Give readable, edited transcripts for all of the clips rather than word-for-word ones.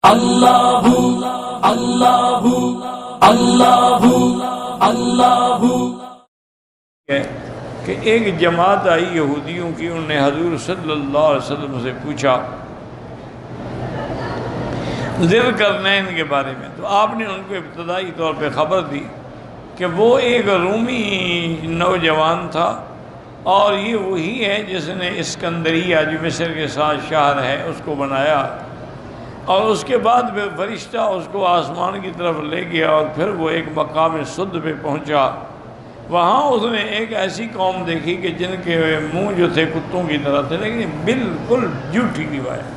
اللہ اللہ اللہ اللہ کہ ایک جماعت آئی یہودیوں کی، انہوں نے حضور صلی اللہ علیہ وسلم سے پوچھا ذی القرنین کے بارے میں، تو آپ نے ان کو ابتدائی طور پہ خبر دی کہ وہ ایک رومی نوجوان تھا اور یہ وہی ہے جس نے اسکندریہ جو مصر کے ساتھ شہر ہے اس کو بنایا، اور اس کے بعد پھر فرشتہ اس کو آسمان کی طرف لے گیا اور پھر وہ ایک مقام صد پہ پہنچا۔ وہاں اس نے ایک ایسی قوم دیکھی کہ جن کے منہ جو تھے کتوں کی طرح تھے، لیکن بالکل جھوٹی روایت۔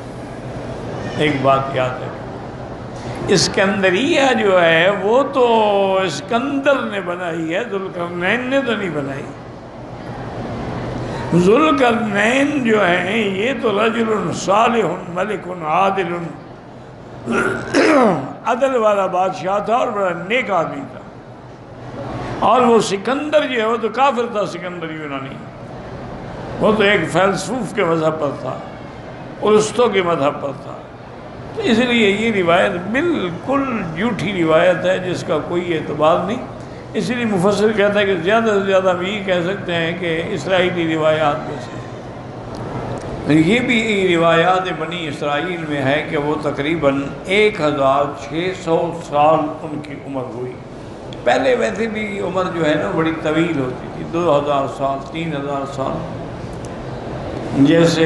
ایک بات یاد ہے، اسکندریہ جو ہے وہ تو اسکندر نے بنائی ہے، ذوالقرنین نے تو نہیں بنائی۔ ذوالقرنین جو ہیں یہ تو رجل صالح ملک عادل، عدل والا بادشاہ تھا اور بڑا نیک آدمی تھا، اور وہ سکندر جو ہے وہ تو کافر تھا، سکندر یونانی، وہ تو ایک فیلسوف کے مذہب پر تھا، ارسطو کے مذہب پر تھا۔ تو اس لیے یہ روایت بالکل جھوٹی روایت ہے جس کا کوئی اعتبار نہیں۔ اس لیے مفسر کہتا ہے کہ زیادہ سے زیادہ ہم یہ کہہ سکتے ہیں کہ اسرائیلی روایات میں سے یہ بھی روایات بنی اسرائیل میں ہے کہ وہ تقریباً 1600 سال ان کی عمر ہوئی۔ پہلے ویسے بھی عمر جو ہے نا بڑی طویل ہوتی تھی، 2000 سال 3000 سال۔ جیسے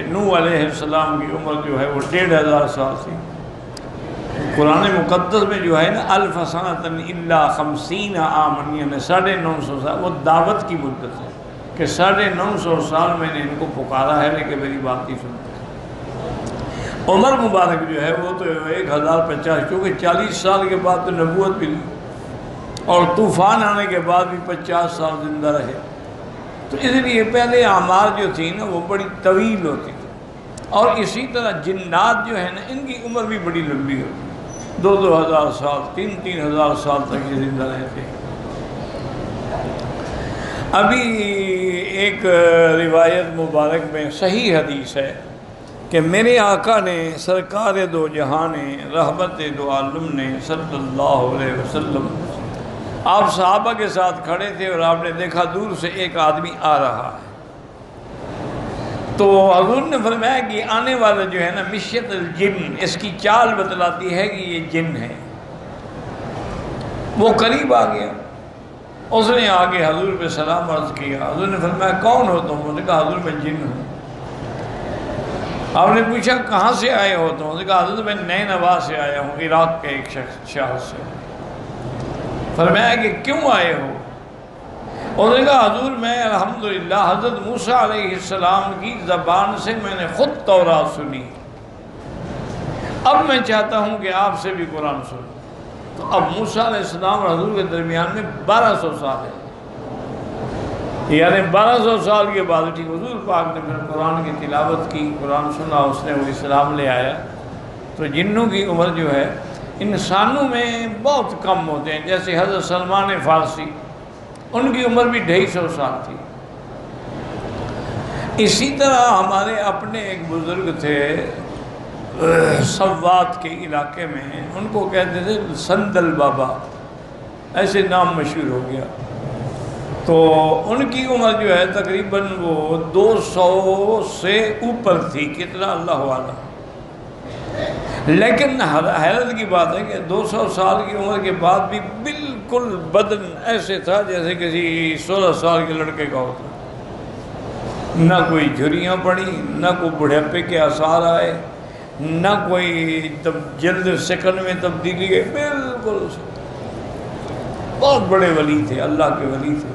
نوح علیہ السلام کی عمر جو ہے وہ 1500 سال تھی۔ قرآن مقدس میں جو ہے نا الف سنۃ الا 50 عاما، یعنی 950 سال، وہ دعوت کی مدت ہے کہ 950 سال میں نے ان کو پکارا ہے لیکن میری بات نہیں سنتے۔ عمر مبارک جو ہے وہ تو 1050، کیونکہ 40 سال کے بعد تو نبوت بھی لی اور طوفان آنے کے بعد بھی 50 سال زندہ رہے، تو اس لیے پہلے اعمار جو تھی نا وہ بڑی طویل ہوتی تھی۔ اور اسی طرح جنات جو ہے نا ان کی عمر بھی بڑی لمبی ہوتی، 2000 سال 3000 سال تک یہ زندہ رہتے ہیں۔ ابھی ایک روایت مبارک میں صحیح حدیث ہے کہ میرے آقا نے سرکار دو جہان رحمت دو عالم نے صلی اللہ علیہ وسلم، آپ صحابہ کے ساتھ کھڑے تھے اور آپ نے دیکھا دور سے ایک آدمی آ رہا ہے، تو حضور نے فرمایا کہ آنے والا جو ہے نا مشیت الجن، اس کی چال بتلاتی ہے کہ یہ جن ہے۔ وہ قریب آ گیا، اس نے آگے حضور پہ سلام عرض کیا۔ حضور نے فرمایا کون ہو تم؟ انہوں نے کہا حضور میں جن ہوں۔ آپ نے پوچھا کہاں سے آئے ہو تم؟ انہوں نے کہا حضور میں نئے نوا سے آیا ہوں، عراق کے ایک شہر سے۔ فرمایا کہ کیوں آئے ہو؟ انہوں نے کہا حضور میں الحمدللہ حضرت موسیٰ علیہ السلام کی زبان سے میں نے خود تورات سنی، اب میں چاہتا ہوں کہ آپ سے بھی قرآن سنوں۔ تو اب موسیٰ علیہ السلام اور حضور کے درمیان میں 1200 سال ہے، یعنی 1200 سال کے بعد ٹھیک حضور پاک نے پھر قرآن کی تلاوت کی، قرآن سنا، اس نے وہ اسلام لے آیا۔ تو جنوں کی عمر جو ہے انسانوں میں بہت کم ہوتے ہیں، جیسے حضرت سلمان فارسی، ان کی عمر بھی 250 سال تھی۔ اسی طرح ہمارے اپنے ایک بزرگ تھے سوات کے علاقے میں، ان کو کہتے تھے سندل بابا، ایسے نام مشہور ہو گیا۔ تو ان کی عمر جو ہے تقریباً وہ 200 سے اوپر تھی، کتنا اللہ عالم۔ لیکن حیرت کی بات ہے کہ 200 سال کی عمر کے بعد بھی بالکل بدن ایسے تھا جیسے کسی 16 سال کے لڑکے کا ہوتا، نہ کوئی جھریاں پڑی، نہ کوئی بڑھاپے کے آثار آئے، نہ کوئی جلد سکن میں تبدیلی ہے، بالکل بہت بڑے ولی تھے، اللہ کے ولی تھے۔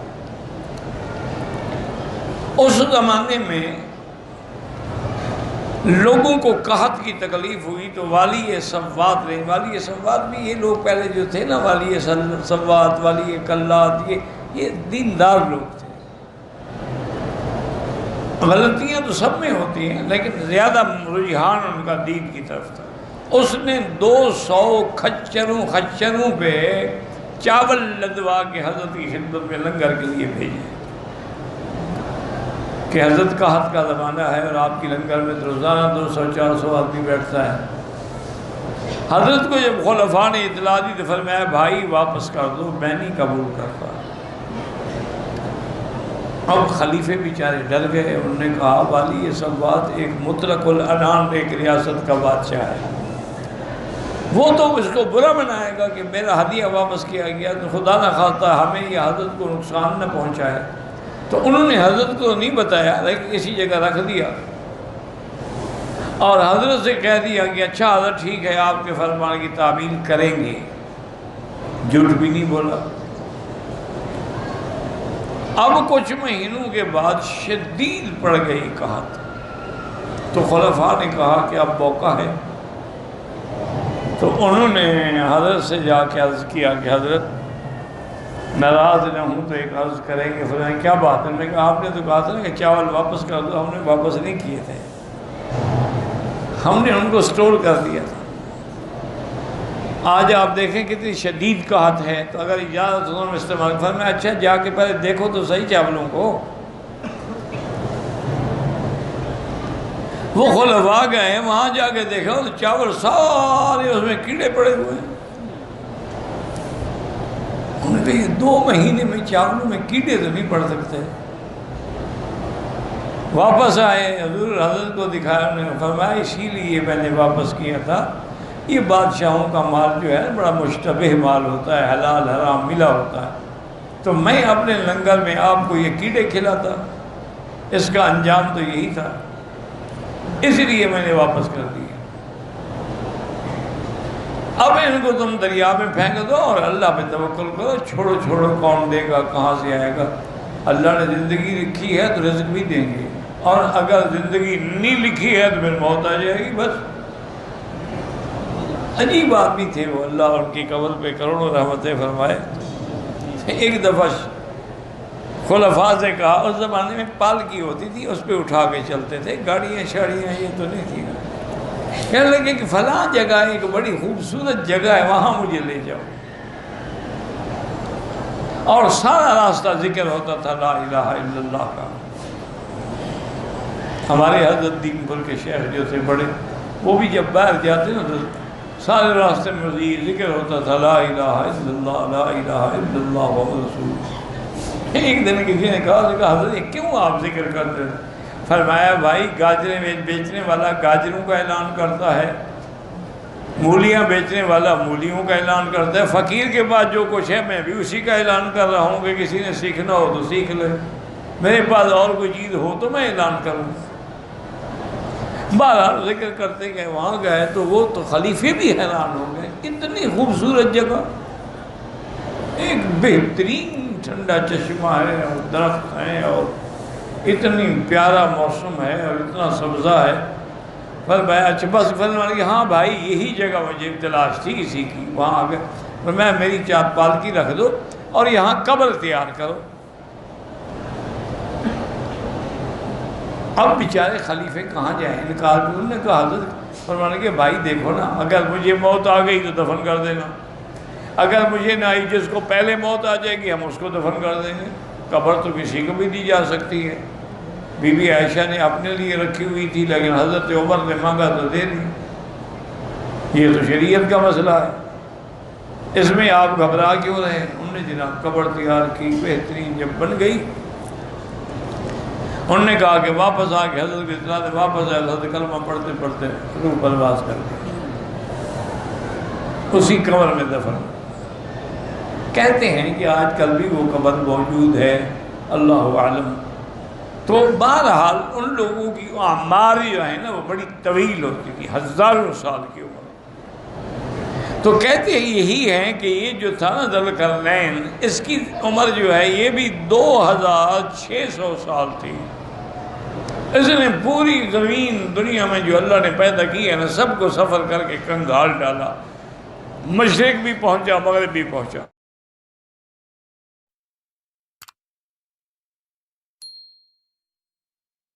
اس زمانے میں لوگوں کو قحط کی تکلیف ہوئی تو والی سوات رہے۔ والی سوات بھی یہ لوگ پہلے جو تھے نا، والی سوات، والی کلات، یہ دیندار لوگ تھے۔ غلطیاں تو سب میں ہوتی ہیں لیکن زیادہ رجحان ان کا دین کی طرف تھا۔ اس نے 200 خچروں پہ چاول لدوا کے حضرت کی خدمت میں لنگر کے لیے بھیجے کہ حضرت کا زمانہ ہے اور آپ کی لنگر میں روزانہ 200-400 آدمی بیٹھتا ہے۔ حضرت کو جب خلفاء نے اطلاع دی تو فرمایا بھائی واپس کر دو، میں نہیں قبول کرتا۔ اب خلیفے بیچارے ڈر گئے، انہوں نے کہا والی یہ سب بات ایک مطلق العنان ایک ریاست کا بادشاہ ہے، وہ تو اس کو برا بنائے گا کہ میرا ہدیہ واپس کیا گیا، تو خدا نہ خواستہ ہمیں یہ حضرت کو نقصان نہ پہنچائے۔ تو انہوں نے حضرت کو نہیں بتایا، لیکن کسی جگہ رکھ دیا اور حضرت سے کہہ دیا کہ اچھا حضرت ٹھیک ہے، آپ کے فرمان کی تعمیل کریں گے، جھوٹ بھی نہیں بولا۔ اب کچھ مہینوں کے بعد شدید پڑ گئی قحط، تو خلفاء نے کہا کہ اب موقع ہے، تو انہوں نے حضرت سے جا کے عرض کیا کہ حضرت ناراض نہ ہوں تو ایک عرض کریں گے۔ فرمایا کیا بات ہے؟ انہوں نے کہا آپ نے تو کہا تھا کہ چاول واپس کر دو، ہم نے واپس نہیں کیے تھے، ہم نے ان کو سٹور کر دیا تھا۔ آج آپ دیکھیں کتنی شدید قحط ہے، تو اگر اجازت انہوں نے استعمال فرمایا اچھا جا کے پہلے دیکھو تو صحیح چاولوں کو۔ وہ خلفاء گئے، وہاں جا کے دیکھا تو چاول سارے اس میں کیڑے پڑے ہوئے ہیں۔ انہوں نے کہا یہ 2 مہینے میں چاولوں میں کیڑے تو نہیں پڑ سکتے۔ واپس آئے، حضرت کو دکھایا، انہوں نے فرمایا اسی لیے میں نے واپس کیا تھا، یہ بادشاہوں کا مال جو ہے بڑا مشتبہ مال ہوتا ہے، حلال حرام ملا ہوتا ہے، تو میں اپنے لنگر میں آپ کو یہ کیڑے کھلاتا، اس کا انجام تو یہی تھا، اس لیے میں نے واپس کر دیا۔ اب ان کو تم دریا میں پھینک دو اور اللہ پہ توکل کرو، چھوڑو چھوڑو کون دے گا، کہاں سے آئے گا، اللہ نے زندگی لکھی ہے تو رزق بھی دیں گے، اور اگر زندگی نہیں لکھی ہے تو پھر موت آ جائے گی بس۔ عجیب آدمی تھے وہ، اللہ ان کی قبر پہ کروڑوں رحمتیں فرمائے۔ ایک دفعہ خلفاء سے کہا، اس زمانے میں پالکی ہوتی تھی، اس پہ اٹھا کے چلتے تھے، گاڑیاں شاڑیاں یہ تو نہیں تھی۔ کہنے لگے کہ فلاں جگہ ایک بڑی خوبصورت جگہ ہے، وہاں مجھے لے جاؤ، اور سارا راستہ ذکر ہوتا تھا لا الہ الا اللہ کا۔ ہمارے حضرت دین پور کے شیخ جو تھے بڑے، وہ بھی جب باہر جاتے نا تو سارے راستے میں ذکر ہوتا تھا لا الہ الا اللہ لا الہ الا اللہ محمد رسول اللہ۔ ایک دن کسی نے کہا حضرت یہ کیوں آپ ذکر کرتے ہیں؟ فرمایا بھائی گاجریں بیچنے والا گاجروں کا اعلان کرتا ہے، مولیاں بیچنے والا مولیوں کا اعلان کرتا ہے، فقیر کے پاس جو کچھ ہے میں بھی اسی کا اعلان کر رہا ہوں کہ کسی نے سیکھنا ہو تو سیکھ لے، میرے پاس اور کوئی چیز ہو تو میں اعلان کروں۔ بہرحال ذکر کرتے گئے، وہاں گئے تو وہ تو خلیفے بھی حیران ہو گئے، اتنی خوبصورت جگہ، ایک بہترین ٹھنڈا چشمہ ہے اور درخت ہیں اور اتنی پیارا موسم ہے اور اتنا سبزہ ہے۔ فرمایا اچھا بس، فرمایا کہ ہاں بھائی یہی جگہ مجھے تلاش تھی اسی کی، وہاں آ گئے۔ فرمایا میری چار پالکی رکھ دو اور یہاں قبر تیار کرو۔ اب بیچارے خلیفے کہاں جائیں، انکار کر، انہوں نے کہا حضرت، فرمانے کہ بھائی دیکھو نا، اگر مجھے موت آ گئی تو دفن کر دینا، اگر مجھے نہ آئی جس کو پہلے موت آ جائے گی ہم اس کو دفن کر دیں گے، قبر تو کسی کو بھی دی جا سکتی ہے۔ بی بی عائشہ نے اپنے لیے رکھی ہوئی تھی لیکن حضرت عمر نے مانگا تو دے دی، یہ تو شریعت کا مسئلہ ہے، اس میں آپ گھبرا کیوں رہے؟ انہوں نے جناب قبر تیار کی، بہترین جب بن گئی انہوں نے کہا کہ واپس آ کے حضرت کی اطلاع سے واپس آئے، حضرت کلمہ پڑھتے پڑھتے روح پرواز کر دی، اسی قبر میں دفن۔ کہتے ہیں کہ آج کل بھی وہ قبر موجود ہے، اللہ عالم۔ تو بہرحال ان لوگوں کی اعمار جو ہے نا وہ بڑی طویل ہوتی تھی، ہزاروں سال کی عمر۔ تو کہتے ہیں یہی ہے کہ یہ جو تھا نا ذوالقرنین، اس کی عمر جو ہے یہ بھی 2600 سال تھی۔ اس نے پوری زمین دنیا میں جو اللہ نے پیدا کی ہے نا سب کو سفر کر کے کنگال ڈالا، مشرق بھی پہنچا مغرب بھی پہنچا۔